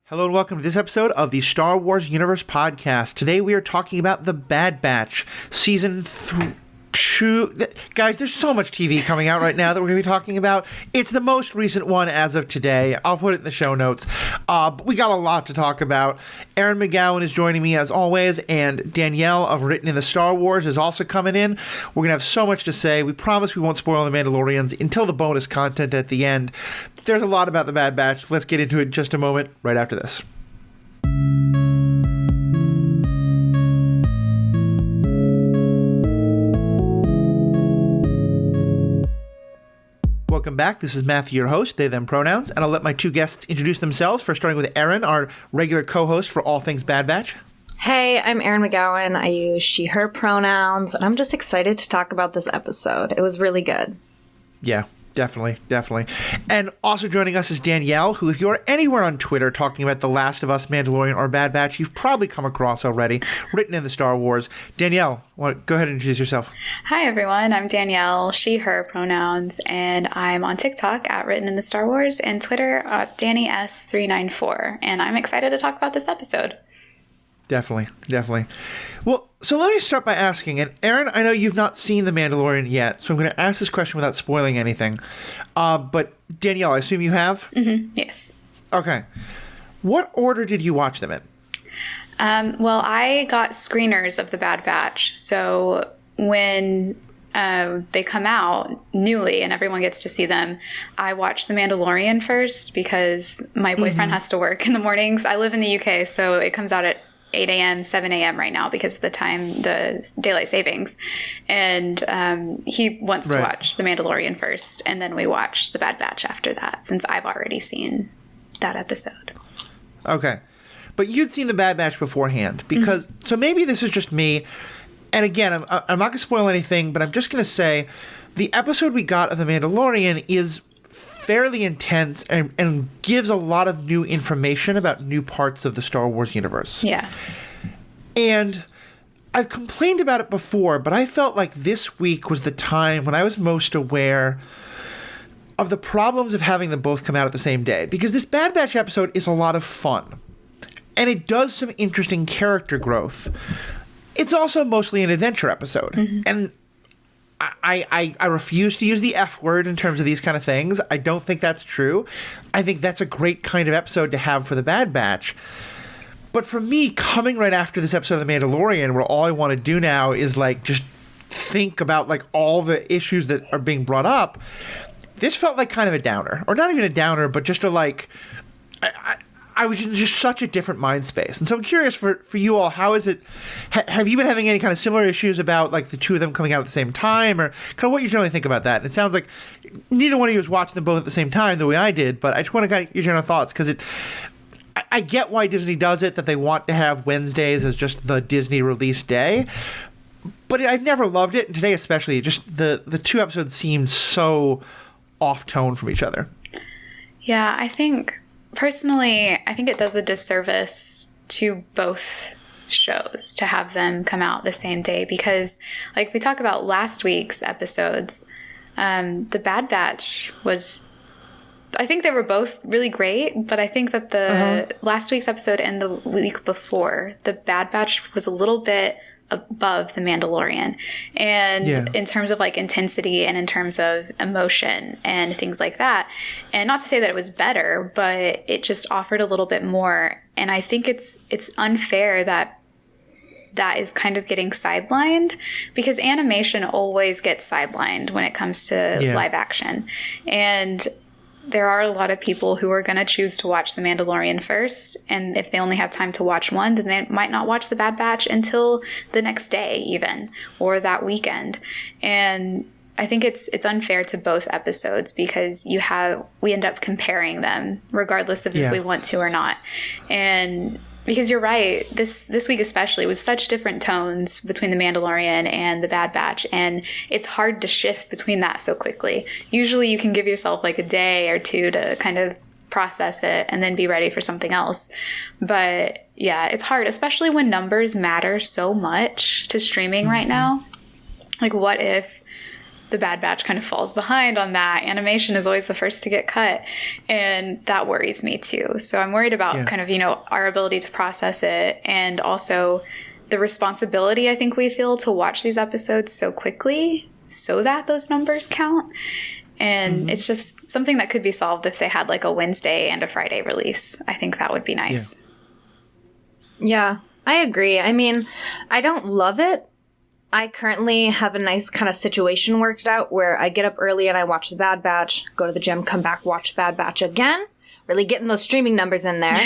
Hello and welcome to this episode of the Star Wars Universe Podcast. Today we are talking about The Bad Batch, Season 2. Guys, there's so much TV coming out right now that we're going to be talking about. It's the most recent one as of today. I'll put it in the show notes. But we got a lot to talk about. Erin McGowan is joining me as always, and Danielle of Written in the Star Wars is also coming in. We're going to have so much to say. We promise we won't spoil The Mandalorians until the bonus content at the end. There's a lot about The Bad Batch. Let's get into it in just a moment, right after this. Welcome back. This is Matthew, your host, they, them pronouns, and I'll let my two guests introduce themselves, first starting with Erin, our regular co-host for all things Bad Batch. Hey, I'm Erin McGowan. I use she, her pronouns, and I'm just excited to talk about this episode. It was really good. Yeah. Definitely. And also joining us is Danielle, who, if you're anywhere on Twitter talking about The Last of Us, Mandalorian, or Bad Batch, you've probably come across already, Written in the Star Wars. Danielle, go ahead and introduce yourself. Hi, everyone. I'm Danielle, she, her pronouns, and I'm on TikTok at Written in the Star Wars and Twitter at DannyS394. And I'm excited to talk about this episode. Definitely. Well, so let me start by asking, and Erin, I know you've not seen The Mandalorian yet, so I'm going to ask this question without spoiling anything. But Danielle, I assume you have? Mm-hmm. Yes. Okay. What order did you watch them in? Well, I got screeners of The Bad Batch, so when they come out newly and everyone gets to see them, I watch The Mandalorian first because my boyfriend has to work in the mornings. I live in the UK, so it comes out at 8 a.m., 7 a.m. right now because of the daylight savings. And he wants to watch The Mandalorian first, and then we watch The Bad Batch after that, since I've already seen that episode. Okay. But you'd seen The Bad Batch beforehand, because, so maybe this is just me, and again, I'm not going to spoil anything, but I'm just going to say, the episode we got of The Mandalorian is fairly intense and gives a lot of new information about new parts of the Star Wars universe. Yeah. And I've complained about it before, but I felt like this week was the time when I was most aware of the problems of having them both come out at the same day. Because this Bad Batch episode is a lot of fun. And it does some interesting character growth. It's also mostly an adventure episode. And I refuse to use the F word in terms of these kind of things. I don't think that's true. I think that's a great kind of episode to have for the Bad Batch. But for me, coming right after this episode of The Mandalorian, where all I want to do now is like just think about like all the issues that are being brought up, this felt like kind of a downer. Or not even a downer, but just a like... I was in just such a different mind space. And so I'm curious for you all, how is it, have you been having any kind of similar issues about like the two of them coming out at the same time, or kind of what you generally think about that? And it sounds like neither one of you was watching them both at the same time the way I did, but I just want to get your general thoughts, because I get why Disney does it, that they want to have Wednesdays as just the Disney release day, but I never loved it, and today especially, just the two episodes seemed so off-tone from each other. Yeah, Personally, I think it does a disservice to both shows to have them come out the same day because, like we talk about last week's episodes, The Bad Batch was... I think they were both really great, but I think that the last week's episode and the week before, The Bad Batch was a little bit above The Mandalorian. And in terms of like intensity and in terms of emotion and things like that. And not to say that it was better, but it just offered a little bit more. And I think it's unfair that is kind of getting sidelined, because animation always gets sidelined when it comes to live action. And there are a lot of people who are going to choose to watch The Mandalorian first, and if they only have time to watch one, then they might not watch The Bad Batch until the next day even, or that weekend. And I think it's unfair to both episodes because we end up comparing them regardless of if we want to or not. And because you're right, this week especially was such different tones between The Mandalorian and The Bad Batch, and it's hard to shift between that so quickly. Usually you can give yourself like a day or two to kind of process it and then be ready for something else. But yeah, it's hard, especially when numbers matter so much to streaming right now. Like, what if The the Bad Batch kind of falls behind on that. Animation is always the first to get cut, and that worries me too. So I'm worried about kind of, our ability to process it, and also the responsibility I think we feel to watch these episodes so quickly so that those numbers count. And it's just something that could be solved if they had like a Wednesday and a Friday release. I think that would be nice. Yeah, I agree. I mean, I don't love it. I currently have a nice kind of situation worked out where I get up early and I watch The Bad Batch, go to the gym, come back, watch Bad Batch again. Really getting those streaming numbers in there.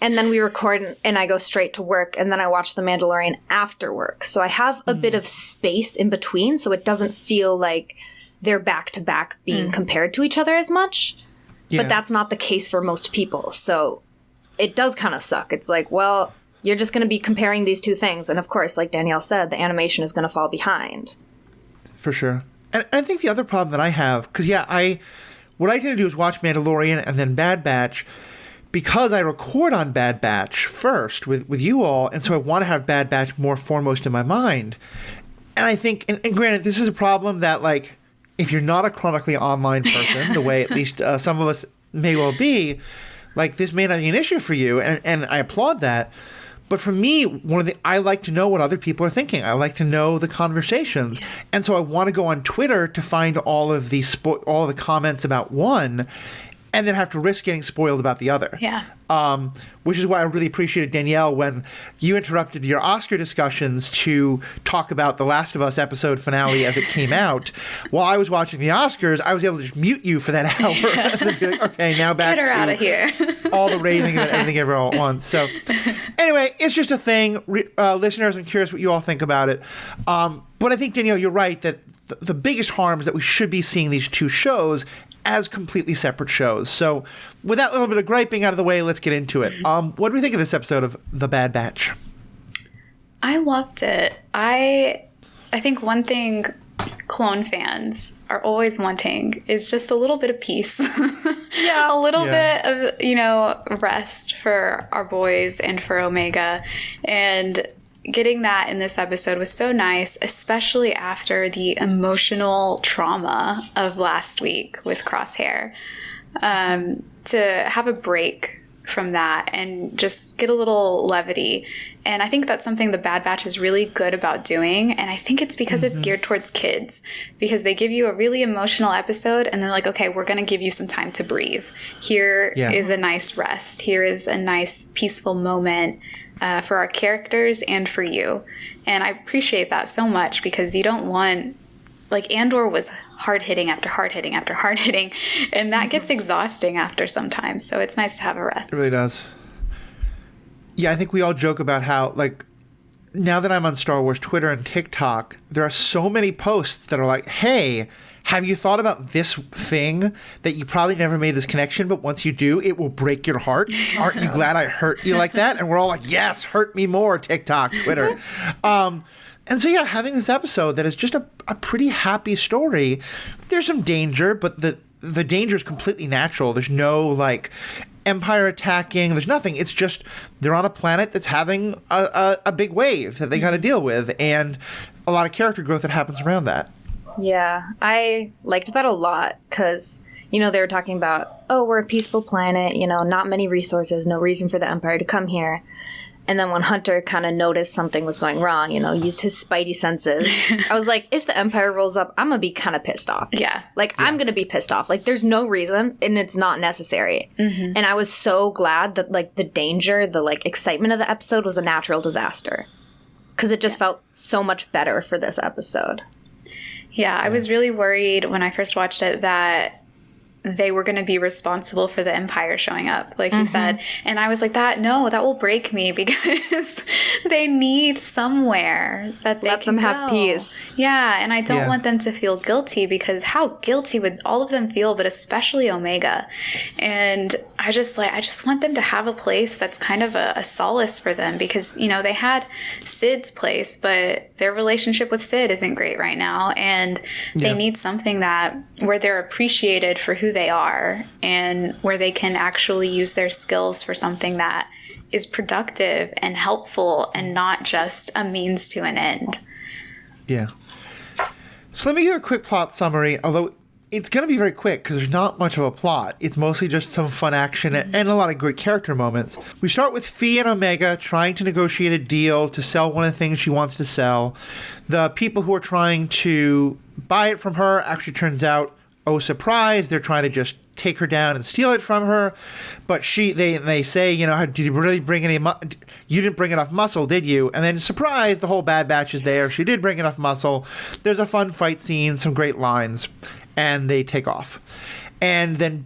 And then we record and I go straight to work, and then I watch The Mandalorian after work. So I have a bit of space in between, so it doesn't feel like they're back to back being compared to each other as much. But that's not the case for most people. So it does kind of suck. It's like, well, you're just going to be comparing these two things. And of course, like Danielle said, the animation is going to fall behind. For sure. And I think the other problem that I have, because what I tend to do is watch Mandalorian and then Bad Batch, because I record on Bad Batch first with you all, and so I want to have Bad Batch more foremost in my mind. And I think, and granted, this is a problem that, like, if you're not a chronically online person, the way at least some of us may well be, like, this may not be an issue for you, and I applaud that. But for me, I like to know what other people are thinking. I like to know the conversations. And so I want to go on Twitter to find all of the comments about one, and then have to risk getting spoiled about the other. Yeah. Which is why I really appreciated, Danielle, when you interrupted your Oscar discussions to talk about the Last of Us episode finale as it came out. While I was watching the Oscars, I was able to just mute you for that hour. And then be like, okay, now back Get her to out of here. all the raving and everything everyone at once. So anyway, it's just a thing. Listeners, I'm curious what you all think about it. But I think, Danielle, you're right that the biggest harm is that we should be seeing these two shows as completely separate shows. So with that little bit of griping out of the way, let's get into it. What do we think of this episode of The Bad Batch? I loved it. I think one thing clone fans are always wanting is just a little bit of peace. A little bit of, rest for our boys and for Omega. And getting that in this episode was so nice, especially after the emotional trauma of last week with Crosshair. To have a break from that and just get a little levity. And I think that's something the Bad Batch is really good about doing. And I think it's because it's geared towards kids, because they give you a really emotional episode and they're like, okay, we're going to give you some time to breathe. Here is a nice rest. Here is a nice peaceful moment for our characters and for you. And I appreciate that so much, because you don't want, like, Andor was hard-hitting after hard-hitting after hard-hitting, and that gets exhausting after some time. So it's nice to have a rest. It really does. Yeah, I think we all joke about how, like, now that I'm on Star Wars Twitter and TikTok, there are so many posts that are like, hey, have you thought about this thing that you probably never made this connection, but once you do, it will break your heart? Aren't you glad I hurt you like that? And we're all like, yes, hurt me more, TikTok, Twitter. And so, yeah, having this episode that is just a pretty happy story. There's some danger, but the danger is completely natural. There's no, like, Empire attacking. There's nothing. It's just they're on a planet that's having a big wave that they got to deal with, and a lot of character growth that happens around that. Yeah, I liked that a lot, because, they were talking about, oh, we're a peaceful planet, not many resources, no reason for the Empire to come here. And then when Hunter kind of noticed something was going wrong, used his spidey senses, I was like, if the Empire rolls up, I'm going to be kind of pissed off. Yeah. I'm going to be pissed off. Like, there's no reason, and it's not necessary. And I was so glad that, like, the danger, the, like, excitement of the episode was a natural disaster. Because it just felt so much better for this episode. Yeah, I was really worried when I first watched it that they were going to be responsible for the Empire showing up, like you said. And I was like, that will break me, because they need somewhere that they let can them have peace. Yeah, and I don't want them to feel guilty, because how guilty would all of them feel, but especially Omega. And I just want them to have a place that's kind of a solace for them, because, they had Sid's place, but their relationship with Sid isn't great right now. And they need something where they're appreciated for who they are, and where they can actually use their skills for something that is productive and helpful and not just a means to an end. Yeah. So let me give a quick plot summary, although it's going to be very quick because there's not much of a plot. It's mostly just some fun action and a lot of great character moments. We start with Fi and Omega trying to negotiate a deal to sell one of the things she wants to sell. The people who are trying to buy it from her actually turns out, oh, surprise, they're trying to just take her down and steal it from her. But they say, you know, did you really bring any you didn't bring enough muscle, did you? And then surprise, the whole Bad Batch is there. She did bring enough muscle. There's a fun fight scene, some great lines, and they take off. And then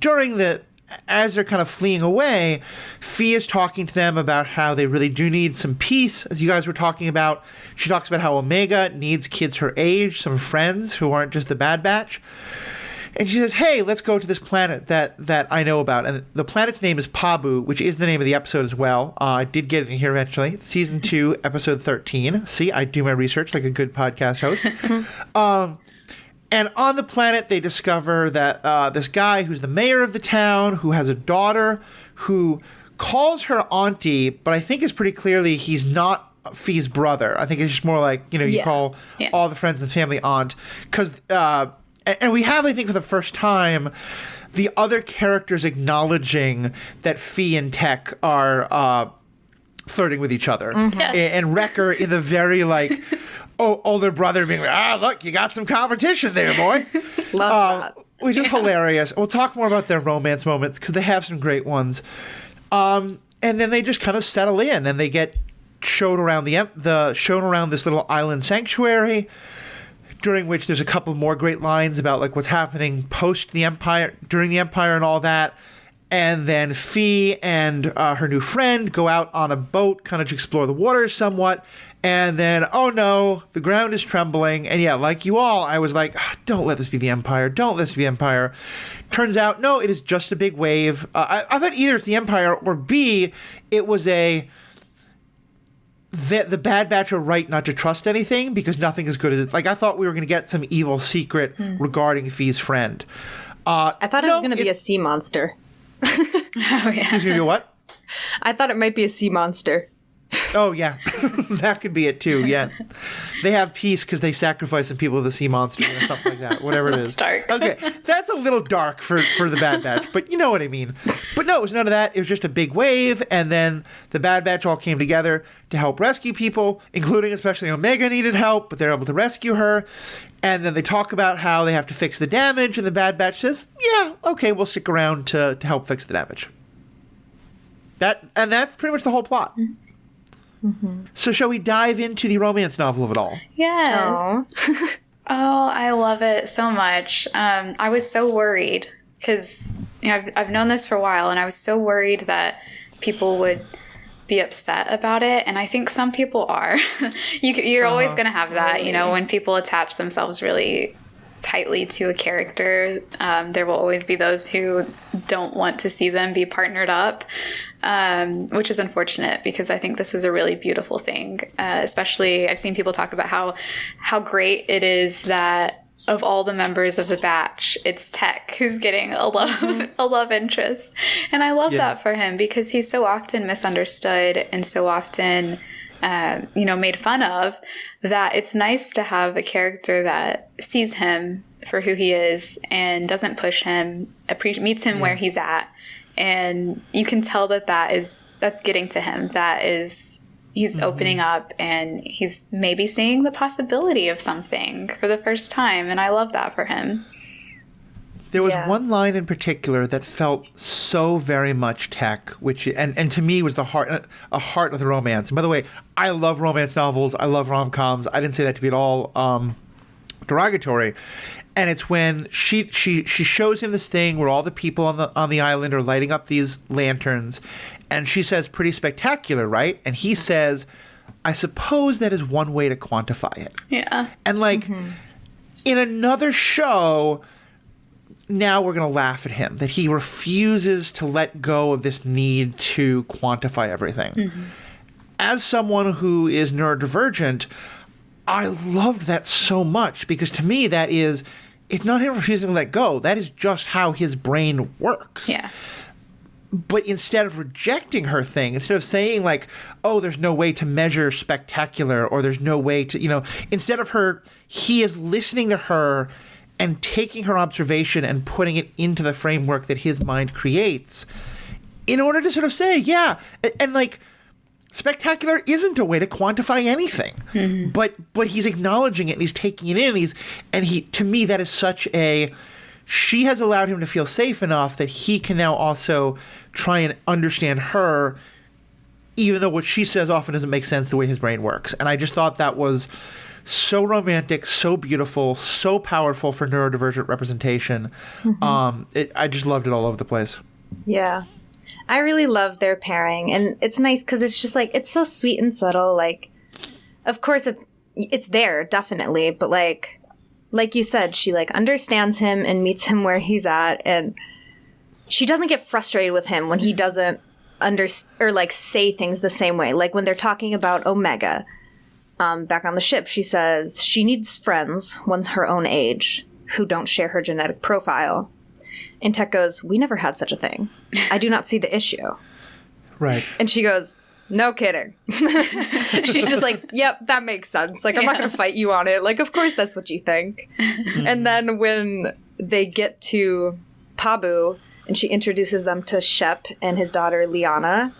as they're kind of fleeing away, Fi is talking to them about how they really do need some peace, as you guys were talking about. She talks about how Omega needs kids her age, some friends who aren't just the Bad Batch. And she says, hey, let's go to this planet that I know about. And the planet's name is Pabu, which is the name of the episode as well. I did get it in here eventually. It's season 2, episode 13. See, I do my research like a good podcast host. And on the planet, they discover that this guy who's the mayor of the town, who has a daughter, who calls her auntie, but I think is pretty clearly he's not Fi's brother. I think it's just more like, you know, you call all the friends and family aunt. Because... and we have, I think, for the first time, the other characters acknowledging that Fi and Tech are flirting with each other. Mm-hmm. Yes. And Wrecker in the very, like, older brother being like, look, you got some competition there, boy. Love that. Which is hilarious. We'll talk more about their romance moments because they have some great ones. And then they just kind of settle in and they get shown around this little island sanctuary, during which there's a couple more great lines about like what's happening post the Empire, during the Empire and all that. And then Fi and her new friend go out on a boat kind of to explore the waters somewhat. And then, oh no, the ground is trembling. And yeah, like you all, I was like, don't let this be the Empire. Don't let this be the Empire. Turns out, no, it is just a big wave. I thought either it's the Empire or B, it was the Bad Batch are right not to trust anything because nothing is good as it. Like, I thought we were going to get some evil secret regarding Fi's friend. I thought it was going to be a sea monster. Oh, yeah. He's going to be what? I thought it might be a sea monster. Oh, yeah. That could be it, too, yeah. They have peace because they sacrifice some people to the sea monster or something like that, whatever it is. That's dark. Okay, that's a little dark for the Bad Batch, but you know what I mean. But no, it was none of that. It was just a big wave, and then the Bad Batch all came together to help rescue people, including especially Omega needed help, but they're able to rescue her. And then they talk about how they have to fix the damage, and the Bad Batch says, yeah, okay, we'll stick around to help fix the damage. That's pretty much the whole plot. Mm-hmm. So shall we dive into the romance novel of it all? Yes. Oh, I love it so much. I was so worried because I've known this for a while, and I was so worried that people would be upset about it, and I think some people are. You're always going to have that, really? When people attach themselves really tightly to a character, there will always be those who don't want to see them be partnered up, which is unfortunate because I think this is a really beautiful thing. Especially, I've seen people talk about how great it is that of all the members of the batch, it's Tech who's getting a love interest, and I love that for him because he's so often misunderstood and so often made fun of, that it's nice to have a character that sees him for who he is and doesn't push him, meets him where he's at. And you can tell that's getting to him. He's opening up and he's maybe seeing the possibility of something for the first time. And I love that for him. There was one line in particular that felt so very much Tech, which and to me was a heart of the romance. And by the way, I love romance novels. I love rom-coms. I didn't say that to be at all derogatory. And it's when she shows him this thing where all the people on the island are lighting up these lanterns, and she says, "Pretty spectacular, right?" And he says, "I suppose that is one way to quantify it." Yeah. And in another show, now we're going to laugh at him, that he refuses to let go of this need to quantify everything. Mm-hmm. As someone who is neurodivergent, I loved that so much because to me it's not him refusing to let go. That is just how his brain works. Yeah. but instead of rejecting her thing, instead of saying like, oh, there's no way to measure spectacular, or there's no way to, instead of her, he is listening to her and taking her observation and putting it into the framework that his mind creates in order to sort of say, yeah, and like, spectacular isn't a way to quantify anything, but he's acknowledging it and he's taking it in. And he, to me, that is such a, she has allowed him to feel safe enough that he can now also try and understand her, even though what she says often doesn't make sense the way his brain works. And I just thought that was so romantic, so beautiful, so powerful for neurodivergent representation. I just loved it all over the place. Yeah. I really love their pairing, and it's nice because it's just like, it's so sweet and subtle. Like, of course it's there, definitely, but like you said, she like understands him and meets him where he's at, and she doesn't get frustrated with him when he doesn't or like say things the same way. Like when they're talking about Omega, back on the ship, she says she needs friends, one's her own age, who don't share her genetic profile. And Tech goes, we never had such a thing. I do not see the issue. Right. And she goes, no kidding. She's just like, yep, that makes sense. Like, I'm not going to fight you on it. Like, of course that's what you think. And then when they get to Pabu and she introduces them to Shep and his daughter, Liana,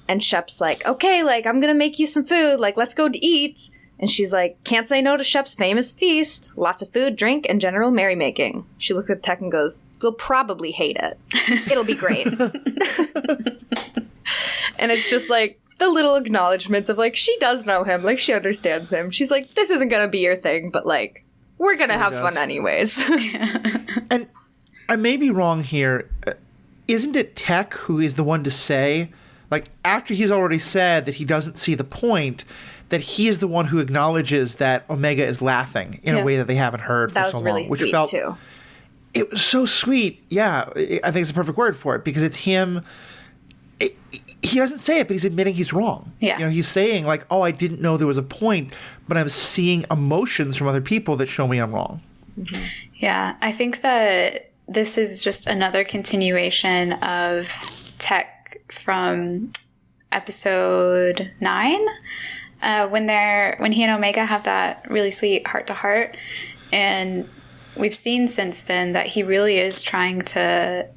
and Shep's like, okay, like, I'm going to make you some food. Like, let's go to eat. And she's like, can't say no to Shep's famous feast. Lots of food, drink, and general merrymaking. She looks at Tech and goes, you'll probably hate it. It'll be great. And it's just like the little acknowledgments of like, she does know him. Like, she understands him. She's like, this isn't going to be your thing, but like, we're going to have fun anyways. And I may be wrong here. Isn't it Tech who is the one to say, like, after he's already said that he doesn't see the point, that he is the one who acknowledges that Omega is laughing in a way that they haven't heard for so long. That was really sweet, too. It was so sweet. Yeah, I think it's the perfect word for it, because it's him. He doesn't say it, but he's admitting he's wrong. Yeah. He's saying, like, oh, I didn't know there was a point, but I'm seeing emotions from other people that show me I'm wrong. Mm-hmm. Yeah, I think that this is just another continuation of Tech from episode 9. When he and Omega have that really sweet heart-to-heart, and we've seen since then that he really is trying to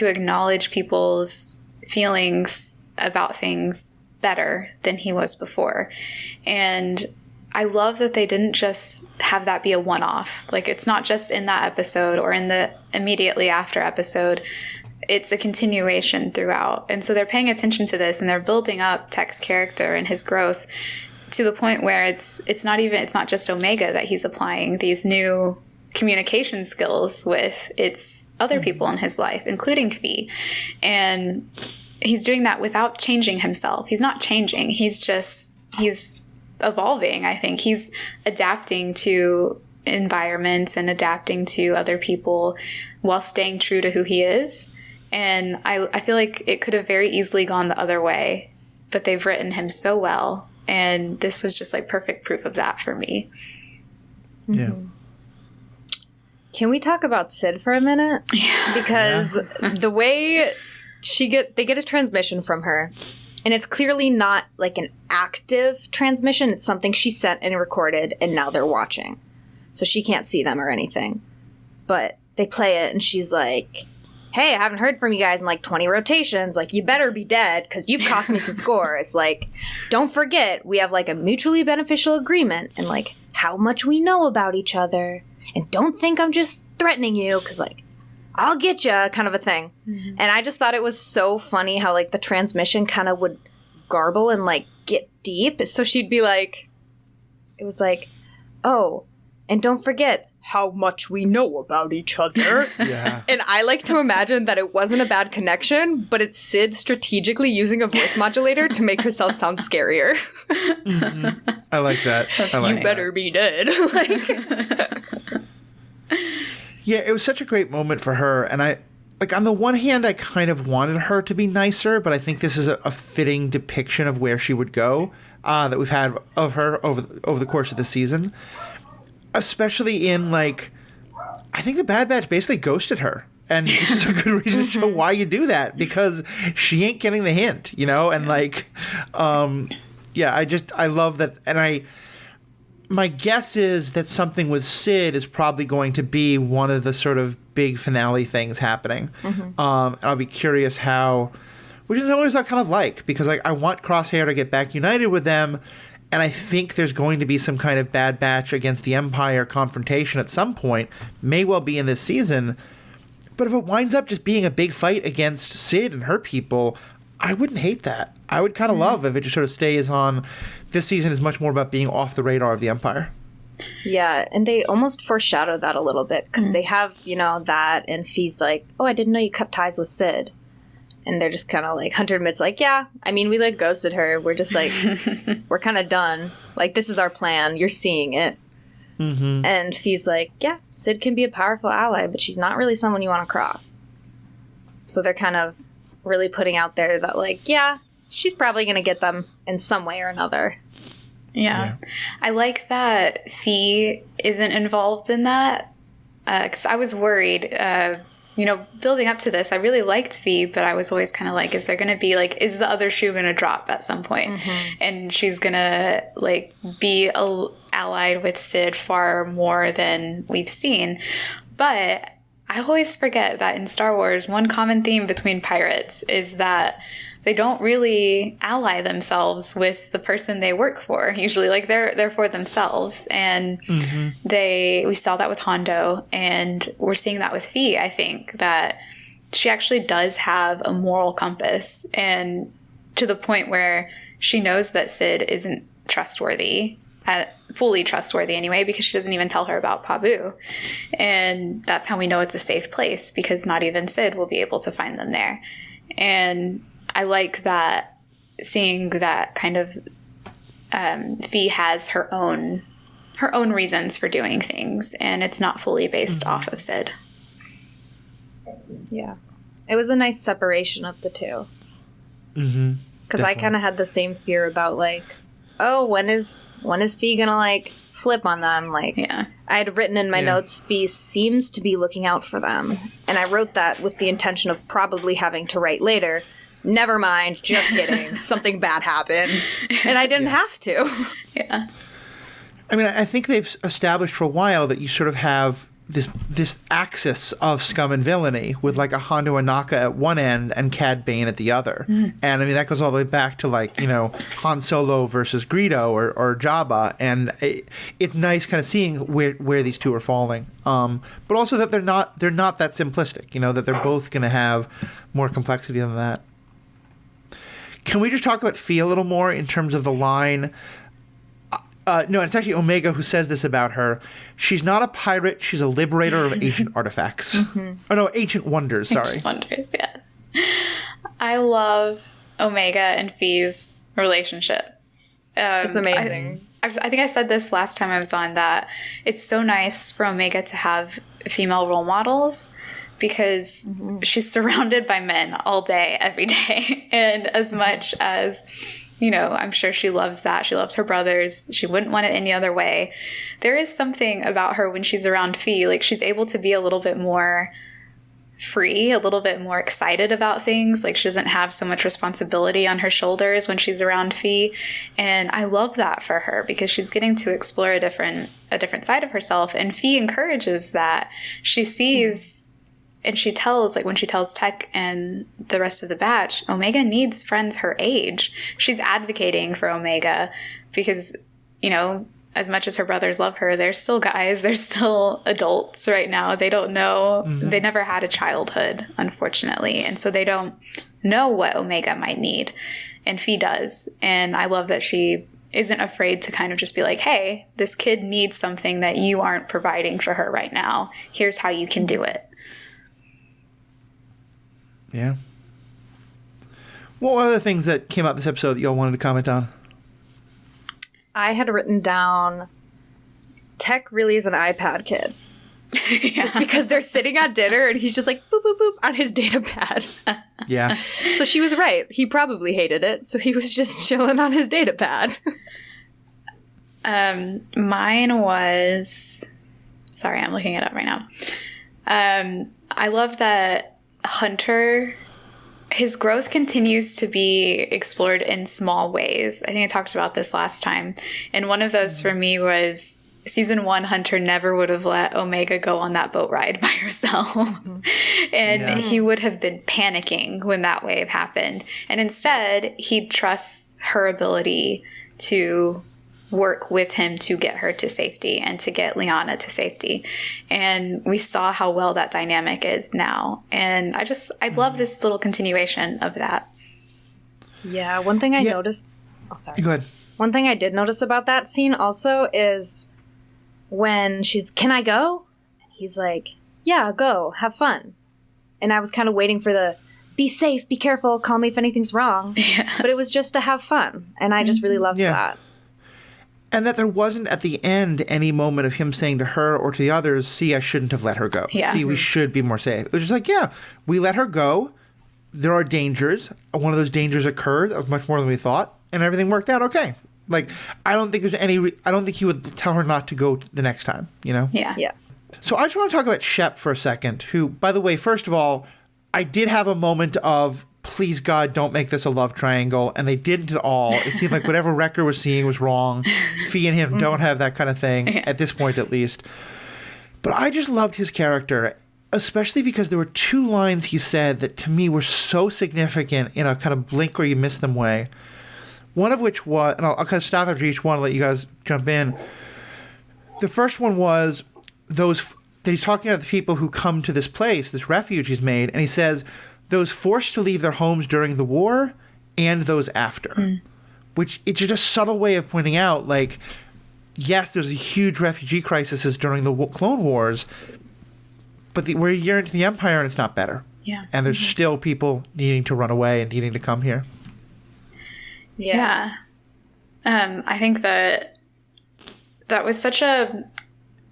acknowledge people's feelings about things better than he was before. And I love that they didn't just have that be a one-off. Like, it's not just in that episode or in the immediately after episode. It's a continuation throughout. And so they're paying attention to this, and they're building up Tech's character and his growth to the point where it's not just Omega that he's applying these new communication skills with. It's other people in his life, including Kvi. And he's doing that without changing himself. He's not changing. He's evolving, I think. He's adapting to environments and adapting to other people while staying true to who he is. And I feel like it could have very easily gone the other way, but they've written him so well. And this was just like perfect proof of that for me. Yeah. Mm-hmm. Can we talk about Sid for a minute? Yeah. Because the way they get a transmission from her, and it's clearly not like an active transmission. It's something she sent and recorded, and now they're watching. So she can't see them or anything. But they play it, and she's like, hey, I haven't heard from you guys in like 20 rotations. Like, you better be dead because you've cost me some scores. Like, don't forget, we have like a mutually beneficial agreement and like how much we know about each other. And don't think I'm just threatening you because like, I'll get you kind of a thing. Mm-hmm. And I just thought it was so funny how like the transmission kind of would garble and like get deep. So she'd be like, it was like, oh, and don't forget how much we know about each other. Yeah. And I like to imagine that it wasn't a bad connection, but it's Sid strategically using a voice modulator to make herself sound scarier. Mm-hmm. I like that. You better be dead. Like, yeah, it was such a great moment for her. And I, like, on the one hand, I kind of wanted her to be nicer, but I think this is a fitting depiction of where she would go that we've had of her over the course of the season. Especially in, like, I think the Bad Batch basically ghosted her And this is a good reason to show why you do that, because she ain't getting the hint, you know? And like, I love that. And my guess is that something with Sid is probably going to be one of the sort of big finale things happening. I'll be curious which is always I kind of like, because like I want Crosshair to get back united with them. And I think there's going to be some kind of Bad Batch against the Empire confrontation at some point. May well be in this season. But if it winds up just being a big fight against Sid and her people, I wouldn't hate that. I would kind of love if it just sort of stays on. This season is much more about being off the radar of the Empire. Yeah, and they almost foreshadow that a little bit, because they have, that, and Fee's like, oh, I didn't know you cut ties with Sid. And they're just kind of like, Hunter admits, like, yeah, I mean, we like ghosted her. We're just like, we're kind of done. Like, this is our plan. You're seeing it. And Fee's like, yeah, Sid can be a powerful ally, but she's not really someone you want to cross. So they're kind of really putting out there that, like, yeah, she's probably going to get them in some way or another. Yeah. I like that Fee isn't involved in that, because I was worried. Building up to this, I really liked Fee, but I was always kind of like, is there going to be, like, is the other shoe going to drop at some point? And she's going to, like, be allied with Sid far more than we've seen. But I always forget that in Star Wars, one common theme between pirates is that they don't really ally themselves with the person they work for. Usually, like, they're for themselves. And we saw that with Hondo, and we're seeing that with Fee. I think that she actually does have a moral compass, and to the point where she knows that Sid isn't trustworthy, fully trustworthy anyway, because she doesn't even tell her about Pabu. And that's how we know it's a safe place, because not even Sid will be able to find them there. And I like that, seeing that kind of Fee has her own reasons for doing things, and it's not fully based off of Sid. Yeah. It was a nice separation of the two. Because I kind of had the same fear about, like, oh, when is Fee gonna, like, flip on them? Like, I had written in my notes, Fee seems to be looking out for them. And I wrote that with the intention of probably having to write later, never mind, just kidding, something bad happened. And I didn't have to. Yeah. I mean, I think they've established for a while that you sort of have this axis of scum and villainy with, like, a Hondo Anaka at one end and Cad Bane at the other. And I mean, that goes all the way back to, like, Han Solo versus Greedo or Jabba. And it's nice kind of seeing where these two are falling. But also that they're not that simplistic, that they're both going to have more complexity than that. Can we just talk about Fee a little more in terms of the line? No, it's actually Omega who says this about her. She's not a pirate. She's a liberator of ancient artifacts. Oh, no, ancient wonders, sorry. Ancient wonders, yes. I love Omega and Fee's relationship. It's amazing. I think I said this last time I was on, that it's so nice for Omega to have female role models, because she's surrounded by men all day, every day. And as much as, I'm sure she loves that. She loves her brothers. She wouldn't want it any other way. There is something about her when she's around Fee. Like, she's able to be a little bit more free, a little bit more excited about things. Like, she doesn't have so much responsibility on her shoulders when she's around Fee. And I love that for her, because she's getting to explore a different side of herself. And Fee encourages that. She sees... And she tells, like, when she tells Tech and the rest of the batch, Omega needs friends her age. She's advocating for Omega because, as much as her brothers love her, they're still guys. They're still adults right now. They don't know. They never had a childhood, unfortunately. And so they don't know what Omega might need. And Fee does. And I love that she isn't afraid to kind of just be like, hey, this kid needs something that you aren't providing for her right now. Here's how you can do it. Yeah. What were other things that came out this episode that y'all wanted to comment on? I had written down, Tech really is an iPad kid. Just because they're sitting at dinner and he's just like, boop, boop, boop, on his data pad. Yeah. So she was right. He probably hated it. So he was just chilling on his data pad. Mine was... Sorry, I'm looking it up right now. I love that Hunter, his growth continues to be explored in small ways. I think I talked about this last time. And one of those for me was season 1, Hunter never would have let Omega go on that boat ride by herself. And he would have been panicking when that wave happened. And instead, he trusts her ability to work with him to get her to safety and to get Liana to safety. And we saw how well that dynamic is now. And I love this little continuation of that. Yeah, one thing I noticed... Oh, sorry. Go ahead. One thing I did notice about that scene also is when she's, can I go? He's like, yeah, go, have fun. And I was kind of waiting for the, be safe, be careful, call me if anything's wrong. Yeah. But it was just to have fun. And I just really loved that. And that there wasn't at the end any moment of him saying to her or to the others, see, I shouldn't have let her go. Yeah. See, we should be more safe. It was just like, yeah, we let her go. There are dangers. One of those dangers occurred. That was much more than we thought. And everything worked out okay. Like, I don't think there's any, I don't think he would tell her not to go the next time, you know? Yeah. Yeah. So I just want to talk about Shep for a second, who, by the way, first of all, I did have a moment of, please God, don't make this a love triangle. And they didn't at all. It seemed like whatever Wrecker was seeing was wrong. Fee and him don't have that kind of thing, at this point at least. But I just loved his character, especially because there were 2 lines he said that to me were so significant in a kind of blink or you miss them way. One of which was, and I'll kind of stop after each one and let you guys jump in. The first one was that he's talking about the people who come to this place, this refuge he's made, and he says, those forced to leave their homes during the war and those after. Which it's just a subtle way of pointing out, like, yes, there's a huge refugee crisis during the Clone Wars, but we're a year into the Empire and it's not better. Yeah. And there's still people needing to run away and needing to come here. Yeah. I think that was such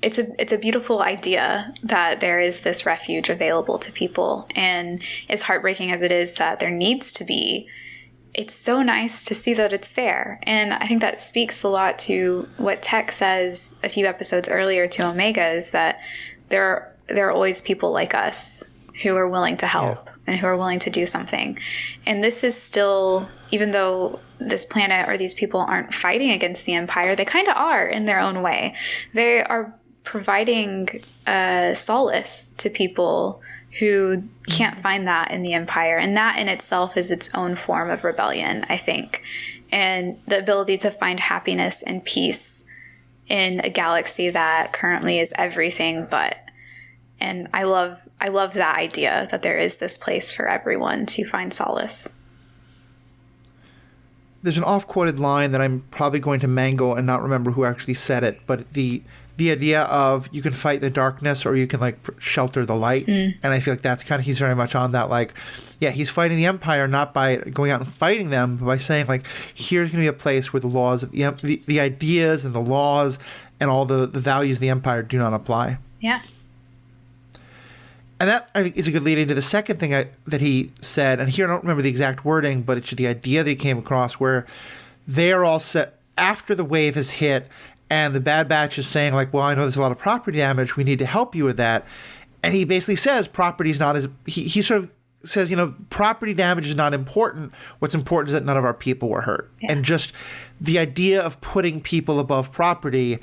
it's a beautiful idea that there is this refuge available to people. And as heartbreaking as it is that there needs to be, it's so nice to see that it's there. And I think that speaks a lot to what Tech says a few episodes earlier to Omega, is that there are always people like us who are willing to help and who are willing to do something. And this is still, even though this planet or these people aren't fighting against the Empire, they kind of are in their own way. They are providing solace to people who can't find that in the Empire. And that in itself is its own form of rebellion, I think. And the ability to find happiness and peace in a galaxy that currently is everything but. And I love that idea that there is this place for everyone to find solace. There's an oft-quoted line that I'm probably going to mangle and not remember who actually said it, but the idea of you can fight the darkness or you can, like, shelter the light. And I feel like that's kind of, he's very much on that, like, yeah, he's fighting the Empire not by going out and fighting them, but by saying, like, here's going to be a place where the laws, the ideas and the laws and all the values of the Empire do not apply. Yeah. And that, I think, is a good lead into the second thing that he said. And here I don't remember the exact wording, but it's the idea that he came across where they are all set after the wave has hit and the Bad Batch is saying, like, well, I know there's a lot of property damage. We need to help you with that. And he basically says property is not as... He sort of says, you know, property damage is not important. What's important is that none of our people were hurt. Yeah. And just the idea of putting people above property...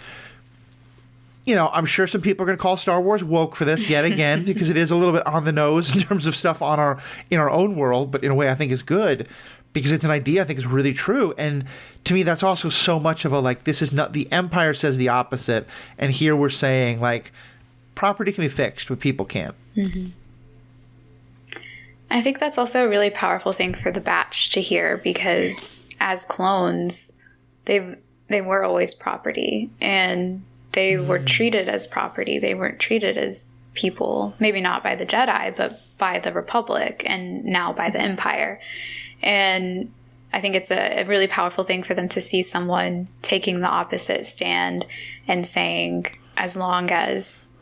You know, I'm sure some people are going to call Star Wars woke for this yet again because it is a little bit on the nose in terms of stuff in our own world, but in a way I think is good because it's an idea I think is really true. And to me, that's also so much of a, like, this is not, the Empire says the opposite. And here we're saying, like, property can be fixed, but people can't. Mm-hmm. I think that's also a really powerful thing for the Batch to hear because as clones, they were always property and they were treated as property. They weren't treated as people, maybe not by the Jedi, but by the Republic and now by the Empire. And I think it's a really powerful thing for them to see someone taking the opposite stand and saying, as long as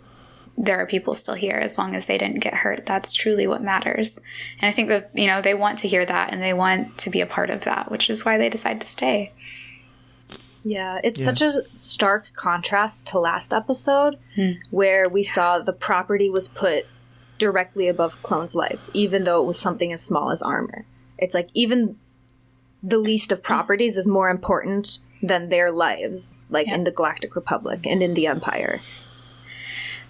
there are people still here, as long as they didn't get hurt, that's truly what matters. And I think that, you know, they want to hear that and they want to be a part of that, which is why they decide to stay. Yeah, it's such a stark contrast to last episode where we saw the property was put directly above clones' lives, even though it was something as small as armor. It's like even the least of properties is more important than their lives, like in the Galactic Republic and in the Empire.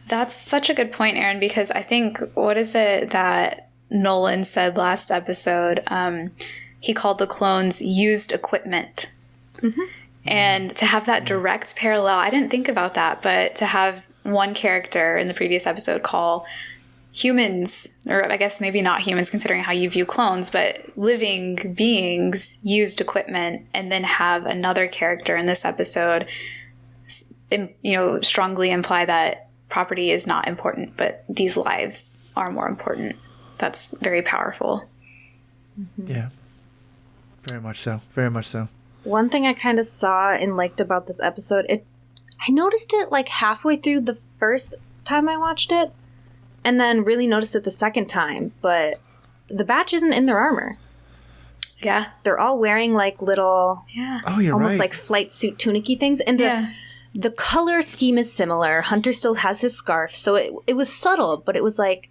That's such a good point, Aaron, because I think, what is it that Nolan said last episode? He called the clones used equipment. Mm-hmm. And to have that direct parallel, I didn't think about that, but to have one character in the previous episode call humans, or I guess maybe not humans considering how you view clones, but living beings used equipment, and then have another character in this episode, strongly imply that property is not important, but these lives are more important. That's very powerful. Mm-hmm. Yeah. Very much so. Very much so. One thing I kind of saw and liked about this episode, I noticed it like halfway through the first time I watched it, and then really noticed it the second time, but the batch isn't in their armor. Yeah. They're all wearing like little, oh, you're almost right. like flight suit tunicky things, and the color scheme is similar. Hunter still has his scarf, so it was subtle, but it was like,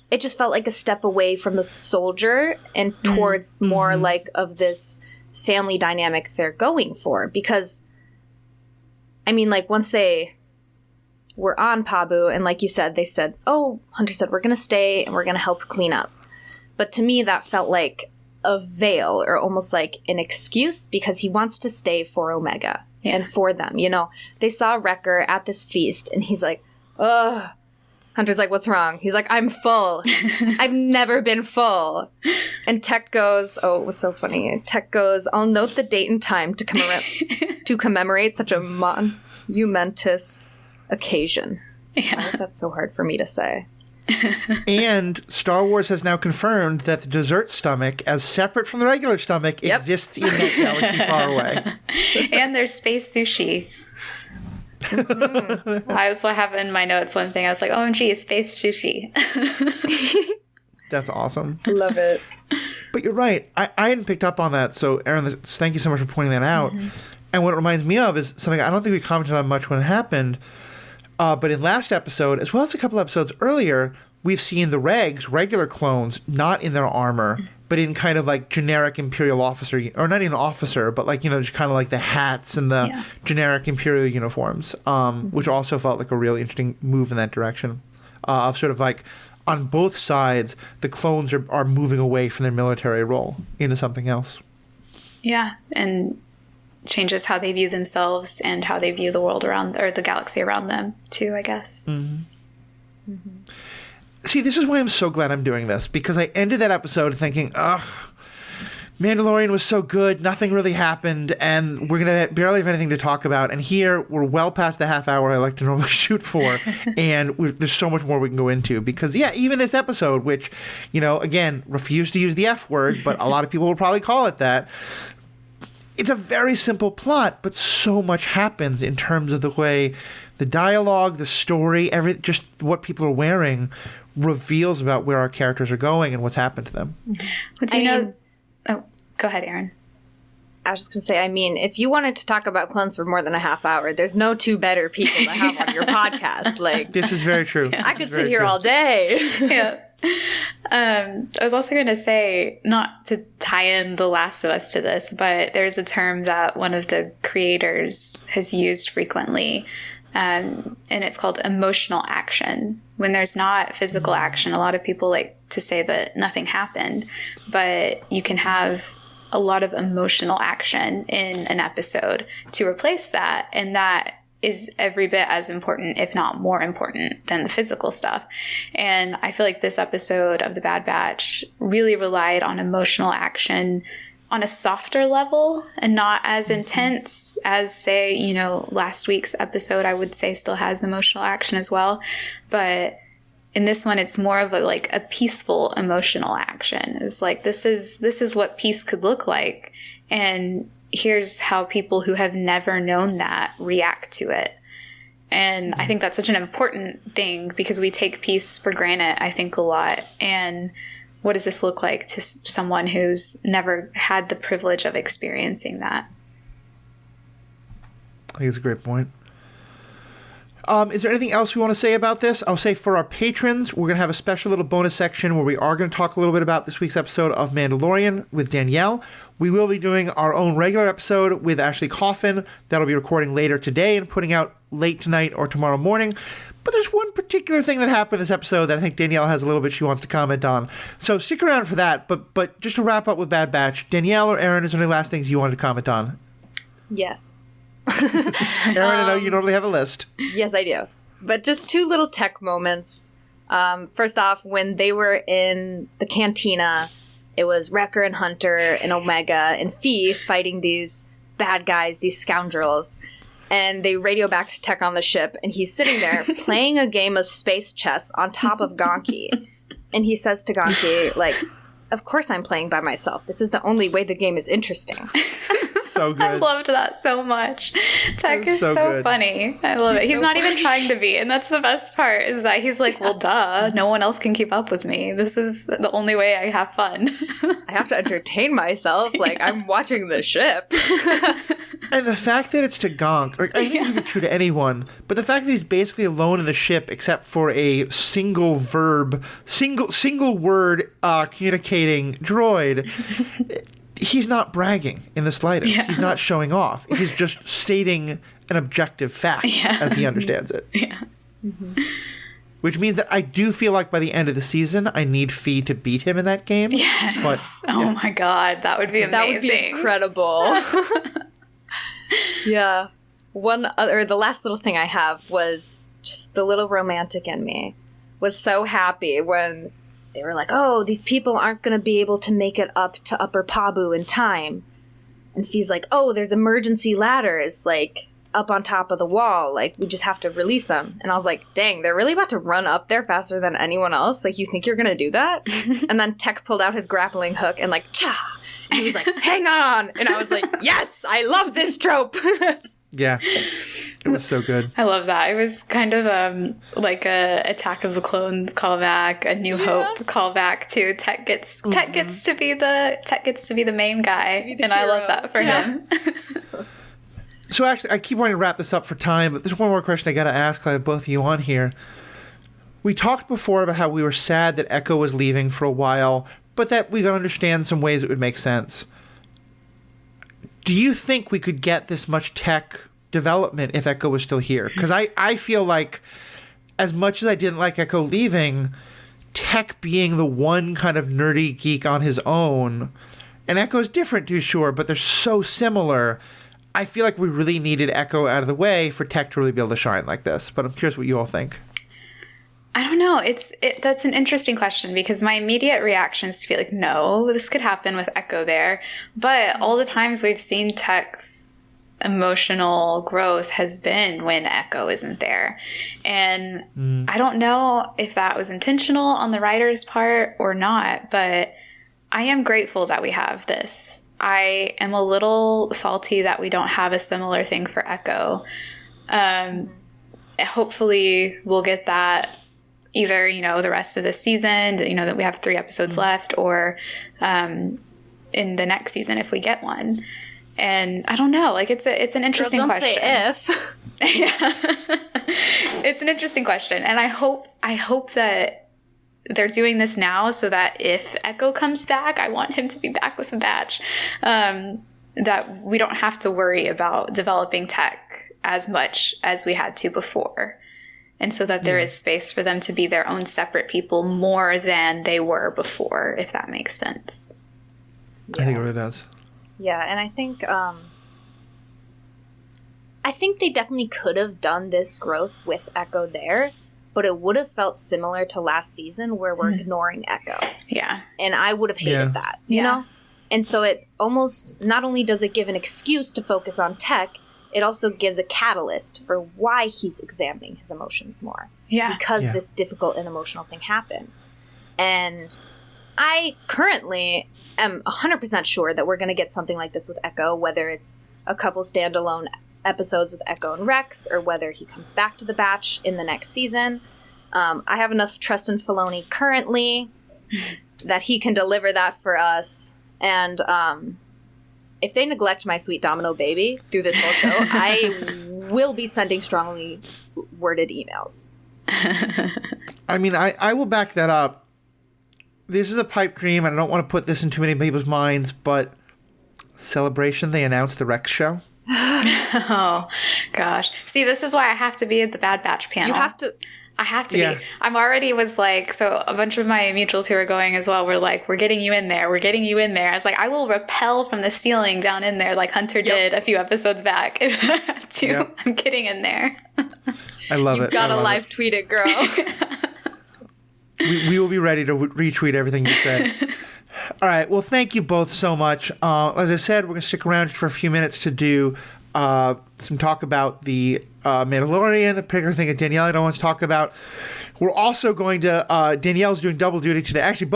it just felt like a step away from the soldier and towards more like of this family dynamic they're going for. Because, I mean, like, once they were on Pabu, and like you said, they said, Hunter said, we're going to stay and we're going to help clean up. But to me, that felt like a veil, or almost like an excuse, because he wants to stay for Omega and for them. You know, they saw Wrecker at this feast, and he's like, ugh. Hunter's like, what's wrong? He's like, I'm full. I've never been full. And Tech goes, it was so funny. Tech goes, I'll note the date and time to commemorate such a momentous occasion. Yeah. Why is that so hard for me to say? And Star Wars has now confirmed that the dessert stomach, as separate from the regular stomach, exists in that galaxy far away. And there's space sushi. That's what happened in my notes. One thing I was like, OMG, space sushi. That's awesome. Love it. But you're right. I hadn't picked up on that. So, Aaron, thank you so much for pointing that out. Mm-hmm. And what it reminds me of is something I don't think we commented on much when it happened. But in last episode, as well as a couple episodes earlier, we've seen the regular clones, not in their armor, but in kind of like generic Imperial officer, or not even officer, but like, just kind of like the hats and the generic Imperial uniforms, which also felt like a really interesting move in that direction. Of sort of like, on both sides, the clones are moving away from their military role into something else. Yeah, and changes how they view themselves and how they view the world around, or the galaxy around them too, I guess. Mm-hmm. Mm-hmm. See, this is why I'm so glad I'm doing this, because I ended that episode thinking, Mandalorian was so good, nothing really happened, and we're going to barely have anything to talk about. And here, we're well past the half hour I like to normally shoot for, and there's so much more we can go into. Because, even this episode, which, again, refused to use the F word, but a lot of people will probably call it that. It's a very simple plot, but so much happens in terms of the way the dialogue, the story, just what people are wearing reveals about where our characters are going and what's happened to them. But go ahead, Aaron. I was just going to say, if you wanted to talk about clones for more than a half hour, there's no two better people to have on your podcast. Like, this is very true. I could sit here all day. Yeah. I was also going to say, not to tie in The Last of Us to this, but there's a term that one of the creators has used frequently, and it's called emotional action. When there's not physical action, a lot of people like to say that nothing happened, but you can have a lot of emotional action in an episode to replace that, and that is every bit as important, if not more important, than the physical stuff. And I feel like this episode of The Bad Batch really relied on emotional action on a softer level and not as intense as, say, last week's episode, I would say still has emotional action as well. But in this one, it's more of a peaceful emotional action. It's like, this is what peace could look like. And here's how people who have never known that react to it. And I think that's such an important thing, because we take peace for granted, I think, a lot. And what does this look like to someone who's never had the privilege of experiencing that? I think it's a great point. Is there anything else we want to say about this? I'll say for our patrons, we're going to have a special little bonus section where we are going to talk a little bit about this week's episode of Mandalorian with Danielle. We will be doing our own regular episode with Ashley Coffin. That'll be recording later today and putting out late tonight or tomorrow morning. But there's one particular thing that happened this episode that I think Danielle has a little bit she wants to comment on. So stick around for that. But just to wrap up with Bad Batch, Danielle or Aaron, is there any last things you wanted to comment on? Yes. Aaron, I know you normally have a list. Yes, I do. But just two little tech moments. First off, when they were in the cantina, it was Wrecker and Hunter and Omega and Fee fighting these bad guys, these scoundrels. And they radio back to Tech on the ship, and he's sitting there playing a game of space chess on top of Gonki. And he says to Gonki, like, of course I'm playing by myself. This is the only way the game is interesting. So good. I loved that so much. Tech is so funny. I love it. He's not even trying to be, and that's the best part, is that he's like, well, duh, no one else can keep up with me. This is the only way I have fun. I have to entertain myself. Like, I'm watching the ship. And the fact that it's to Gonk, like, I think it would be true to anyone, but the fact that he's basically alone in the ship except for a single word communicating droid, he's not bragging in the slightest. Yeah. He's not showing off. He's just stating an objective fact as he understands it. Yeah. Mm-hmm. Which means that I do feel like by the end of the season, I need Fee to beat him in that game. Yes. But, oh my God, that would be amazing. That would be incredible. Yeah. The last little thing I have was just the little romantic in me was so happy when they were like, oh, these people aren't going to be able to make it up to Upper Pabu in time. And Fee's like, oh, there's emergency ladders, like, up on top of the wall. Like, we just have to release them. And I was like, dang, they're really about to run up there faster than anyone else? Like, you think you're going to do that? And then Tech pulled out his grappling hook and, like, cha! And he was like, hang on! And I was like, yes, I love this trope! Yeah. It was so good. I love that. It was kind of like a Attack of the Clones callback, a New Hope callback too. Tech gets to be the main guy, and I love that for him. So actually, I keep wanting to wrap this up for time, but there's one more question I got to ask. I have both of you on here. We talked before about how we were sad that Echo was leaving for a while, but that we could understand some ways it would make sense. Do you think we could get this much Tech development if Echo was still here? Because I feel like, as much as I didn't like Echo leaving, Tech being the one kind of nerdy geek on his own, and Echo's different, to be sure, but they're so similar. I feel like we really needed Echo out of the way for Tech to really be able to shine like this. But I'm curious what you all think. I don't know. That's an interesting question, because my immediate reaction is to be like, no, this could happen with Echo there. But all the times we've seen Tech's emotional growth has been when Echo isn't there. And I don't know if that was intentional on the writer's part or not, but I am grateful that we have this. I am a little salty that we don't have a similar thing for Echo. Hopefully we'll get that either, the rest of the season, that we have 3 episodes left, or in the next season if we get one. And I don't know, like it's an interesting question. Say if. Yeah. It's an interesting question, and I hope that they're doing this now so that if Echo comes back, I want him to be back with the batch. That we don't have to worry about developing Tech as much as we had to before. And so that there is space for them to be their own separate people more than they were before, if that makes sense. Yeah. I think it really does. Yeah, and I think they definitely could have done this growth with Echo there, but it would have felt similar to last season where we're ignoring Echo. Yeah. And I would have hated that, you know? And so it almost, not only does it give an excuse to focus on Tech, it also gives a catalyst for why he's examining his emotions more. Yeah. Because this difficult and emotional thing happened. And I currently am 100% sure that we're going to get something like this with Echo, whether it's a couple standalone episodes with Echo and Rex, or whether he comes back to the batch in the next season. I have enough trust in Filoni currently that he can deliver that for us. And if they neglect my sweet Domino baby through this whole show, I will be sending strongly worded emails. I mean, I will back that up. This is a pipe dream, and I don't want to put this in too many people's minds, but Celebration, they announced the Rex show. Oh, gosh. See, this is why I have to be at the Bad Batch panel. You have to. I have to be. I'm already was like, so a bunch of my mutuals who are going as well were like, we're getting you in there. We're getting you in there. I was like, I will rappel from the ceiling down in there like Hunter did a few episodes back. If I have to, I'm getting in there. I love it. You gotta live tweet it, girl. We will be ready to retweet everything you said. All right. Well, thank you both so much. As I said, we're going to stick around just for a few minutes to do some talk about the Mandalorian, a particular thing that Danielle and I want to talk about. We're also going to, Danielle's doing double duty today. Actually,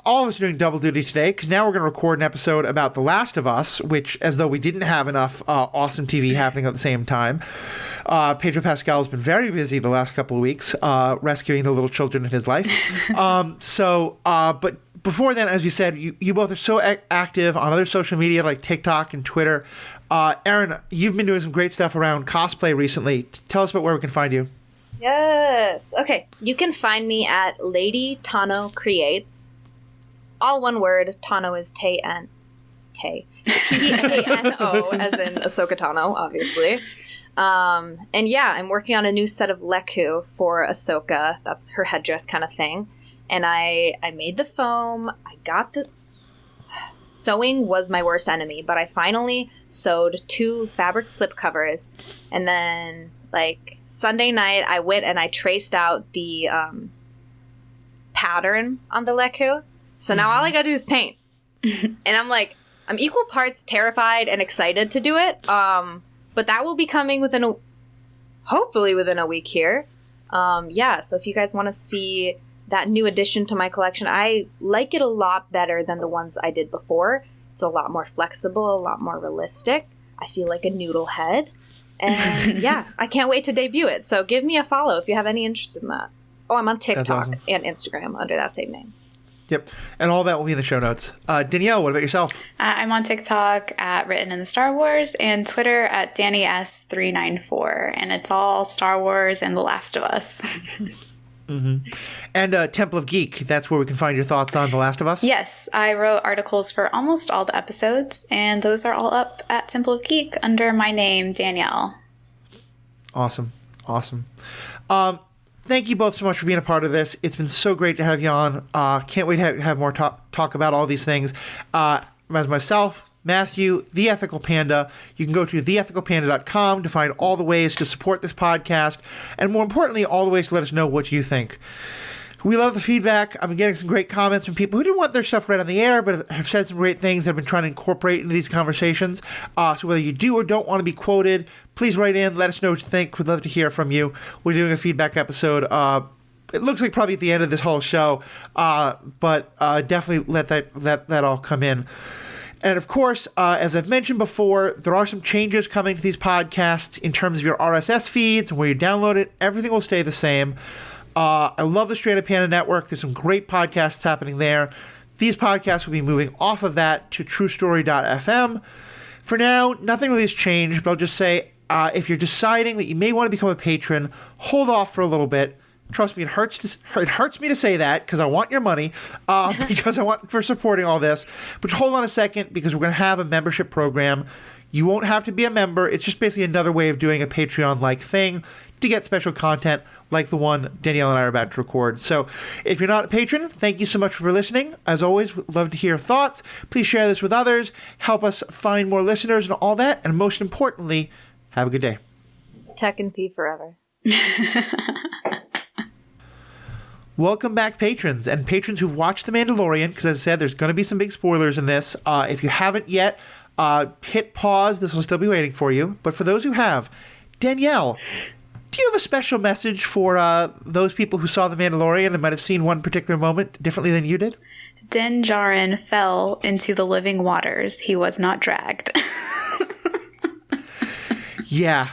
all of us are doing double duty today because now we're going to record an episode about The Last of Us, which, as though we didn't have enough awesome TV happening at the same time. Pedro Pascal has been very busy the last couple of weeks rescuing the little children in his life. But before then, as you said, you both are so active on other social media like TikTok and Twitter. Erin, you've been doing some great stuff around cosplay recently. Tell us about where we can find you. Yes. Okay. You can find me at Lady Tano Creates. All one word. Tano is T-A-N-O, as in Ahsoka Tano, obviously. And yeah, I'm working on a new set of leku for Ahsoka. That's her headdress kind of thing. And I made the foam. I got the... Sewing was my worst enemy, but I finally sewed 2 fabric slipcovers. And then, like, Sunday night, I went and I traced out the pattern on the leku. So now all I gotta do is paint. And I'm like, I'm equal parts terrified and excited to do it. But that will be coming hopefully within a week here. So if you guys want to see that new addition to my collection, I like it a lot better than the ones I did before. It's a lot more flexible, a lot more realistic. I feel like a noodle head. And yeah, I can't wait to debut it. So give me a follow if you have any interest in that. Oh, I'm on TikTok and Instagram under that same name. Yep. And all that will be in the show notes. Danielle, what about yourself? I'm on TikTok at Written in the Star Wars and Twitter at DannyS394. And it's all Star Wars and The Last of Us. Mm-hmm. And Temple of Geek, that's where we can find your thoughts on The Last of Us? Yes. I wrote articles for almost all the episodes, and those are all up at Temple of Geek under my name, Danielle. Awesome. Thank you both so much for being a part of this. It's been so great to have you on. Can't wait to have more talk about all these things. As myself, Matthew, The Ethical Panda, you can go to theethicalpanda.com to find all the ways to support this podcast, and more importantly, all the ways to let us know what you think. We love the feedback. I've been getting some great comments from people who didn't want their stuff read on the air, but have said some great things that I've been trying to incorporate into these conversations. So whether you do or don't want to be quoted, please write in. Let us know what you think. We'd love to hear from you. We're doing a feedback episode. It looks like probably at the end of this whole show, but definitely let that all come in. And of course, as I've mentioned before, there are some changes coming to these podcasts in terms of your RSS feeds and where you download it. Everything will stay the same. I love the Straight Up Panda Network. There's some great podcasts happening there. These podcasts will be moving off of that to truestory.fm. For now, nothing really has changed, but I'll just say, if you're deciding that you may want to become a patron, hold off for a little bit. Trust me, it hurts me to say that because I want your money, because I want for supporting all this. But hold on a second, because we're going to have a membership program. You won't have to be a member. It's just basically another way of doing a Patreon-like thing to get special content like the one Danielle and I are about to record. So if you're not a patron, thank you so much for listening. As always, we'd love to hear your thoughts. Please share this with others. Help us find more listeners and all that. And most importantly, have a good day. Tech and fee forever. Welcome back, patrons, and patrons who've watched The Mandalorian, because as I said, there's going to be some big spoilers in this. If you haven't yet, hit pause. This will still be waiting for you. But for those who have, Danielle, do you have a special message for those people who saw The Mandalorian and might have seen one particular moment differently than you did? Din Djarin fell into the living waters. He was not dragged. Yeah.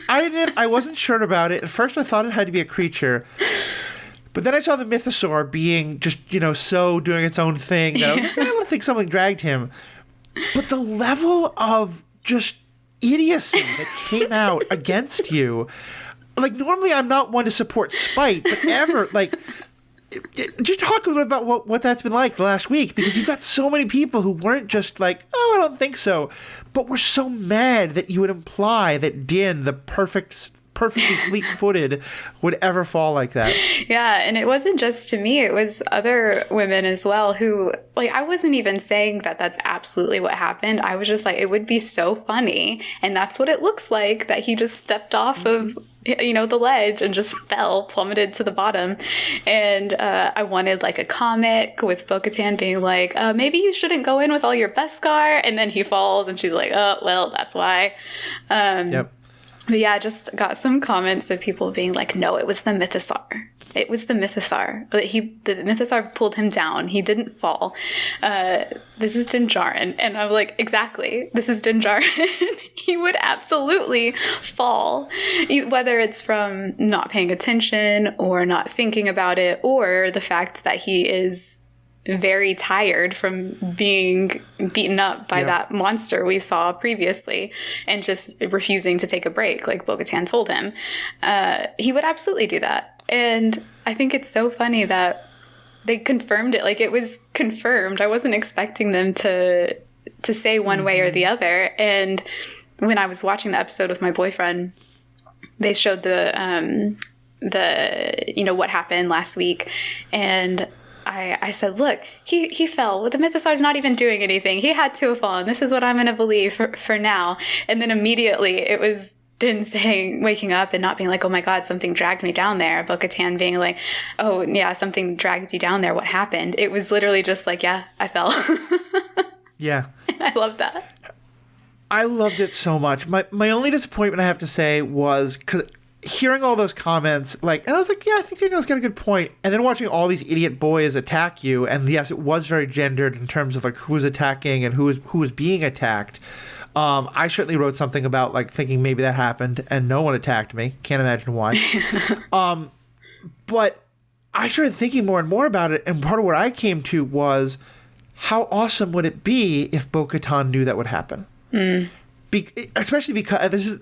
I wasn't sure about it. At first I thought it had to be a creature. But then I saw the mythosaur being just, so doing its own thing. That I was like, I don't think something dragged him. But the level of just idiocy that came out against you. Like, normally I'm not one to support spite, but just talk a little bit about what that's been like the last week, because you've got so many people who weren't just like, oh, I don't think so, but were so mad that you would imply that Din, the perfectly fleet-footed, would ever fall like that. Yeah, and it wasn't just to me, it was other women as well who, like, I wasn't even saying that that's absolutely what happened. I was just like, it would be so funny, and that's what it looks like, that he just stepped off of, the ledge and just plummeted to the bottom. And I wanted like a comic with Bo-Katan being like, maybe you shouldn't go in with all your Beskar, and then he falls and she's like, oh, well, that's why. Yep. But yeah, I just got some comments of people being like, no, it was the Mythosaur. It was the Mythosaur. The Mythosaur pulled him down. He didn't fall. This is Din Djarin. And I'm like, exactly. This is Din Djarin. He would absolutely fall. Whether it's from not paying attention or not thinking about it, or the fact that he is very tired from being beaten up by that monster we saw previously and just refusing to take a break, like Bo-Katan told him. He would absolutely do that. And I think it's so funny that they confirmed it. Like, it was confirmed. I wasn't expecting them to say one way or the other. And when I was watching the episode with my boyfriend, they showed the what happened last week. And I said, look, he fell. The Mythosaur's not even doing anything. He had to have fallen. This is what I'm going to believe for now. And then immediately it was Din waking up and not being like, oh my God, something dragged me down there. Bo-Katan being like, oh yeah, something dragged you down there. What happened? It was literally just like, yeah, I fell. Yeah. And I love that. I loved it so much. My only disappointment, I have to say, was because hearing all those comments, and I was like, yeah, I think Daniel's got a good point. And then watching all these idiot boys attack you, and yes, it was very gendered in terms of like who was attacking and who was being attacked. I certainly wrote something about like thinking maybe that happened and no one attacked me. Can't imagine why. But I started thinking more and more about it, and part of what I came to was, how awesome would it be if Bo-Katan knew that would happen? Especially because this is,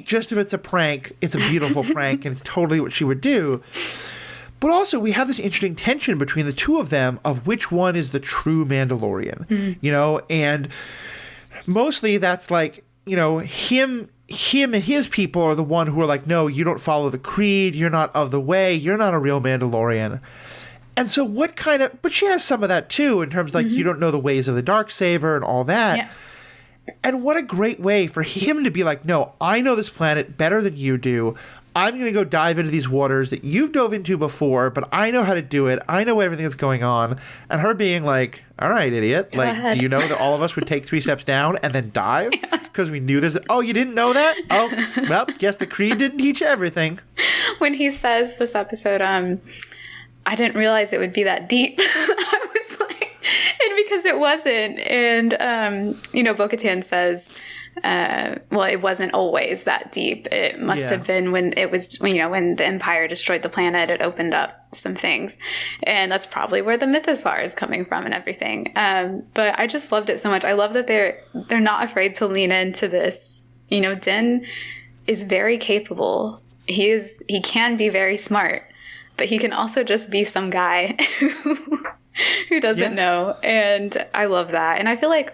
just if it's a prank, it's a beautiful prank, and it's totally what she would do. But also, we have this interesting tension between the two of them of which one is the true Mandalorian, and mostly that's like, him and his people are the one who are like, no, you don't follow the creed, you're not of the way, you're not a real Mandalorian. And so but she has some of that too, in terms of like, you don't know the ways of the Darksaber and all that. Yeah. And what a great way for him to be like, no, I know this planet better than you do. I'm going to go dive into these waters that you've dove into before, but I know how to do it. I know everything that's going on. And her being like, all right, idiot. Like, do you know that all of us would take 3 steps down and then dive? Because we knew this. Oh, you didn't know that? Oh, well, guess the creed didn't teach you everything. When he says this episode, I didn't realize it would be that deep. I was like, and because it wasn't. And, Bo-Katan says, well, it wasn't always that deep. It must have been when it was, when the Empire destroyed the planet, it opened up some things. And that's probably where the Mythosaur is coming from and everything. But I just loved it so much. I love that they're not afraid to lean into this. Din is very capable. He can be very smart, but he can also just be some guy who doesn't know. And I love that. And I feel like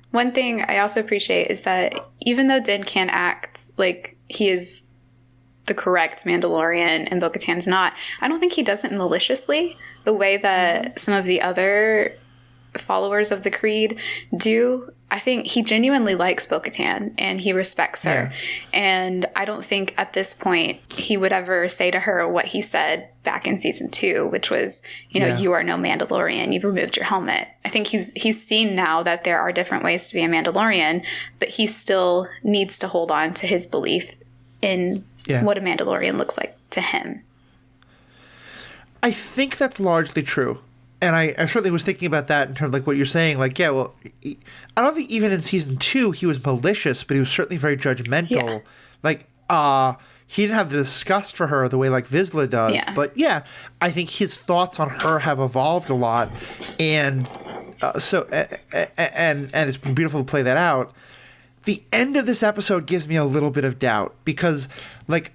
one thing I also appreciate is that even though Din can act like he is the correct Mandalorian and Bo-Katan's not, I don't think he does it maliciously the way that some of the other followers of the Creed do. I think he genuinely likes Bo-Katan and he respects her. And I don't think at this point he would ever say to her what he said back in season 2, which was, you are no Mandalorian. You've removed your helmet. I think he's seen now that there are different ways to be a Mandalorian, but he still needs to hold on to his belief in what a Mandalorian looks like to him. I think that's largely true. And I certainly was thinking about that in terms of like what you're saying. Like, I don't think even in season 2 he was malicious, but he was certainly very judgmental. Yeah. Like, he didn't have the disgust for her the way like Vizsla does. Yeah. But I think his thoughts on her have evolved a lot, and and it's been beautiful to play that out. the end of this episode gives me a little bit of doubt because, like,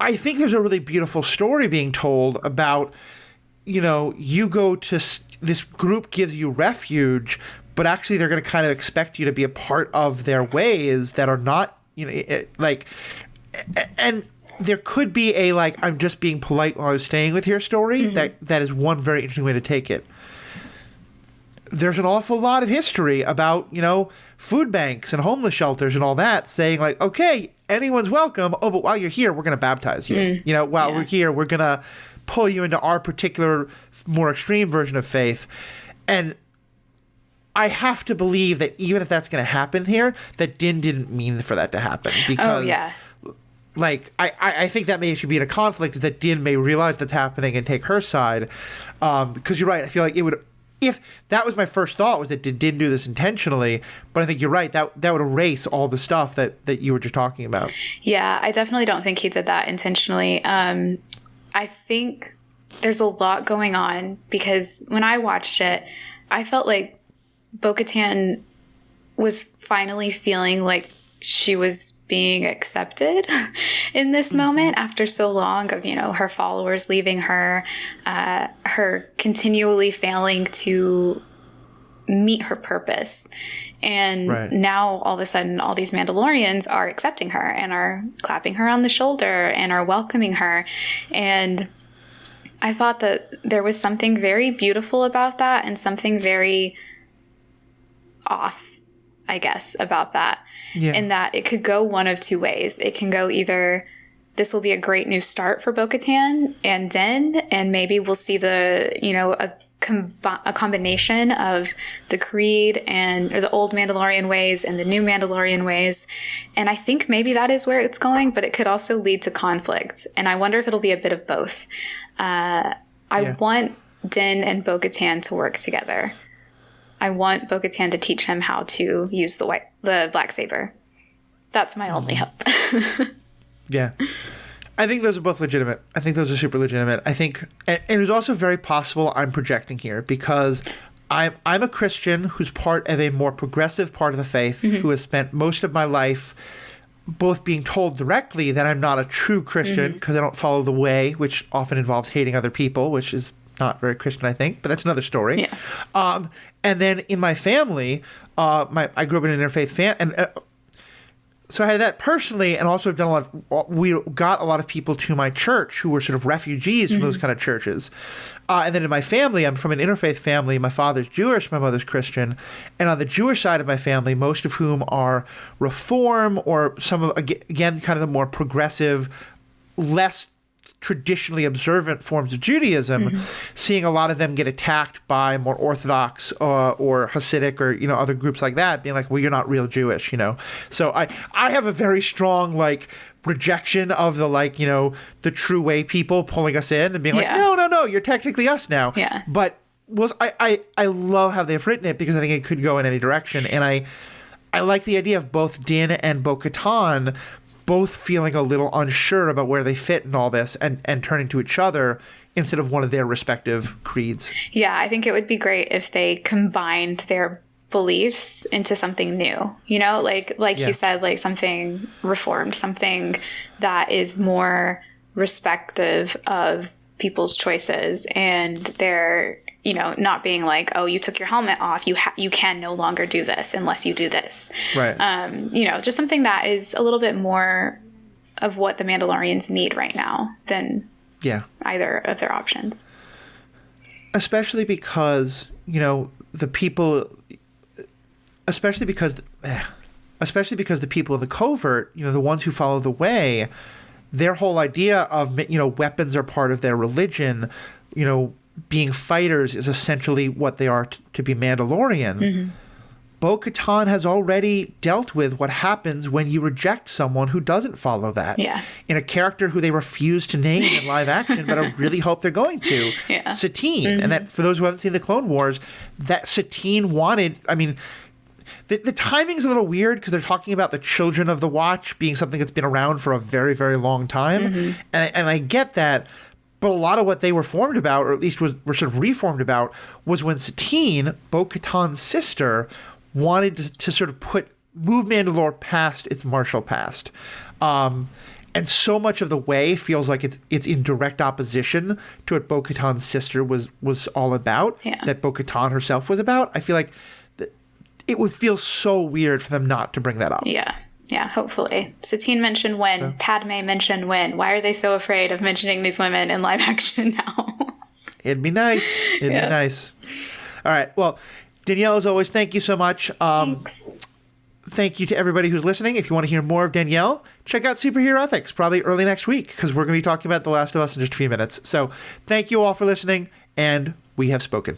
I think there's a really beautiful story being told about, you go to this group gives you refuge, but actually they're going to kind of expect you to be a part of their ways that are not, and there could be a, like, I'm just being polite while I was staying with your story. That is one very interesting way to take it. There's an awful lot of history about, food banks and homeless shelters and all that saying, like, okay, anyone's welcome. Oh, but while you're here, we're going to baptize you. While we're here, we're going to pull you into our particular, more extreme version of faith. And I have to believe that even if that's going to happen here, that Din didn't mean for that to happen. Because, like, I think that may actually be in a conflict, is that Din may realize that's happening and take her side. Because you're right. I feel like it would... If that was my first thought, was that Din didn't do this intentionally, but I think you're right, that would erase all the stuff that you were just talking about. Yeah, I definitely don't think he did that intentionally. I think there's a lot going on because when I watched it, I felt like Bo-Katan was finally feeling like she was being accepted in this moment after so long of, her followers leaving her, her continually failing to meet her purpose. And now all of a sudden, all these Mandalorians are accepting her and are clapping her on the shoulder and are welcoming her. And I thought that there was something very beautiful about that and something very off, I guess, about that. Yeah. In that it could go one of two ways. It can go either this will be a great new start for Bo-Katan and Din, and maybe we'll see a combination of the Creed or the old Mandalorian ways and the new Mandalorian ways. And I think maybe that is where it's going, but it could also lead to conflict. And I wonder if it'll be a bit of both. I want Din and Bo-Katan to work together. I want Bo-Katan to teach him how to use the black saber. That's my only hope. Yeah. I think those are both legitimate. I think those are super legitimate. I think, and it's also very possible I'm projecting here because I'm a Christian who's part of a more progressive part of the faith who has spent most of my life both being told directly that I'm not a true Christian because I don't follow the way, which often involves hating other people, which is not very Christian, I think, but that's another story. Yeah. And then in my family, I grew up in an interfaith family, so I had that personally, and also have done we got a lot of people to my church who were sort of refugees from those kind of churches. And then in my family, I'm from an interfaith family. My father's Jewish, my mother's Christian. And on the Jewish side of my family, most of whom are Reform or some of, again, kind of the more progressive, less traditionally observant forms of Judaism, seeing a lot of them get attacked by more Orthodox or Hasidic or, other groups like that, being like, well, you're not real Jewish, So I have a very strong, rejection of the, the true way people pulling us in and being like, no, you're technically us now. Yeah. But I love how they've written it because I think it could go in any direction. And I like the idea of both Din and Bo-Katan both feeling a little unsure about where they fit in all this and turning to each other instead of one of their respective creeds. Yeah, I think it would be great if they combined their beliefs into something new, you said, something reformed, something that is more respective of people's choices and their, not being like, oh, you took your helmet off, you can no longer do this unless you do this. Right. Just something that is a little bit more of what the Mandalorians need right now than either of their options. Especially because, the people, especially because the people in the covert, the ones who follow the way, their whole idea of, weapons are part of their religion, being fighters is essentially what they are to be Mandalorian. Bo-Katan has already dealt with what happens when you reject someone who doesn't follow that. Yeah. In a character who they refuse to name in live action, but I really hope they're going to. Yeah. Satine. And that, for those who haven't seen the Clone Wars, that Satine wanted, the timing's a little weird because they're talking about the Children of the Watch being something that's been around for a very, very long time. And I get that. But a lot of what they were formed about, or at least were sort of reformed about, was when Satine, Bo-Katan's sister, wanted to sort of put move Mandalore past its martial past. And so much of the way feels like it's in direct opposition to what Bo-Katan's sister was all about, that Bo-Katan herself was about. I feel like it would feel so weird for them not to bring that up. Yeah, hopefully. Satine mentioned when. So. Padme mentioned when. Why are they so afraid of mentioning these women in live action now? It'd be nice. It'd be nice. All right. Well, Danielle, as always, thank you so much. Thanks. Thank you to everybody who's listening. If you want to hear more of Danielle, check out Superhero Ethics, probably early next week, because we're going to be talking about The Last of Us in just a few minutes. So thank you all for listening, and we have spoken.